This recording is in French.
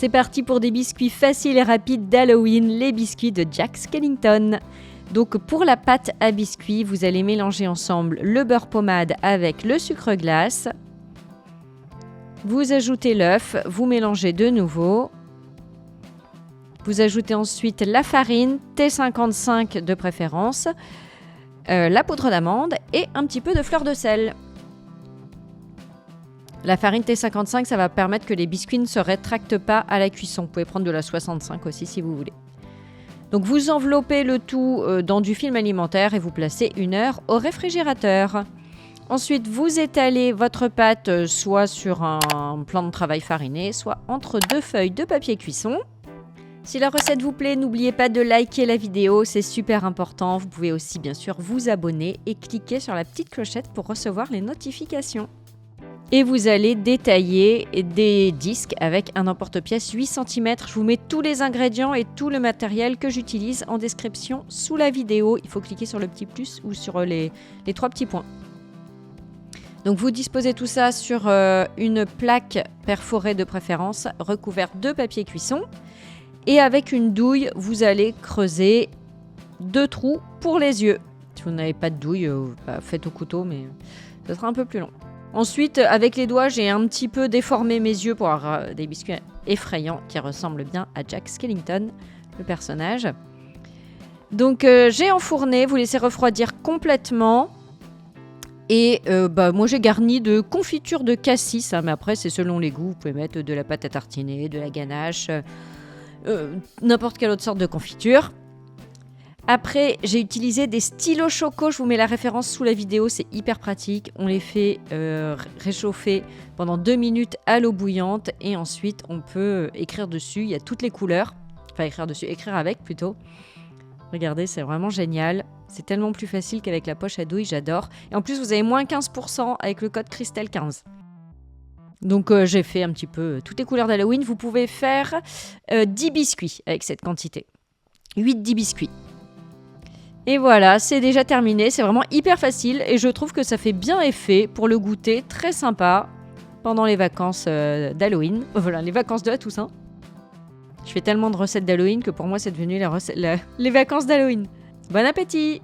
C'est parti pour des biscuits faciles et rapides d'Halloween, les biscuits de Jack Skellington. Donc pour la pâte à biscuits, vous allez mélanger ensemble le beurre pommade avec le sucre glace. Vous ajoutez l'œuf, vous mélangez de nouveau. Vous ajoutez ensuite la farine, T55 de préférence, la poudre d'amande et un petit peu de fleur de sel. La farine T55, ça va permettre que les biscuits ne se rétractent pas à la cuisson. Vous pouvez prendre de la 65 aussi si vous voulez. Donc vous enveloppez le tout dans du film alimentaire et vous placez 1 heure au réfrigérateur. Ensuite, vous étalez votre pâte soit sur un plan de travail fariné, soit entre 2 feuilles de papier cuisson. Si la recette vous plaît, n'oubliez pas de liker la vidéo, c'est super important. Vous pouvez aussi bien sûr vous abonner et cliquer sur la petite clochette pour recevoir les notifications. Et vous allez détailler des disques avec un emporte-pièce 8 cm. Je vous mets tous les ingrédients et tout le matériel que j'utilise en description sous la vidéo. Il faut cliquer sur le petit plus ou sur les 3 petits points. Donc vous disposez tout ça sur une plaque perforée de préférence, recouverte de papier cuisson. Et avec une douille, vous allez creuser 2 trous pour les yeux. Si vous n'avez pas de douille, faites au couteau, mais ce sera un peu plus long. Ensuite, avec les doigts, j'ai un petit peu déformé mes yeux pour avoir des biscuits effrayants qui ressemblent bien à Jack Skellington, le personnage. Donc j'ai enfourné, vous laissez refroidir complètement. Et moi j'ai garni de confiture de cassis, mais après c'est selon les goûts. Vous pouvez mettre de la pâte à tartiner, de la ganache, n'importe quelle autre sorte de confiture. Après, j'ai utilisé des stylos choco. Je vous mets la référence sous la vidéo. C'est hyper pratique. On les fait réchauffer pendant 2 minutes à l'eau bouillante. Et ensuite, on peut écrire dessus. Il y a toutes les couleurs. Enfin, écrire avec plutôt. Regardez, c'est vraiment génial. C'est tellement plus facile qu'avec la poche à douille. J'adore. Et en plus, vous avez moins 15% avec le code Christelle15. Donc j'ai fait un petit peu toutes les couleurs d'Halloween. Vous pouvez faire 10 biscuits avec cette quantité. 8-10 biscuits. Et voilà, c'est déjà terminé. C'est vraiment hyper facile et je trouve que ça fait bien effet pour le goûter. Très sympa pendant les vacances d'Halloween. Voilà, les vacances de la Toussaint. Je fais tellement de recettes d'Halloween que pour moi c'est devenu les vacances d'Halloween. Bon appétit!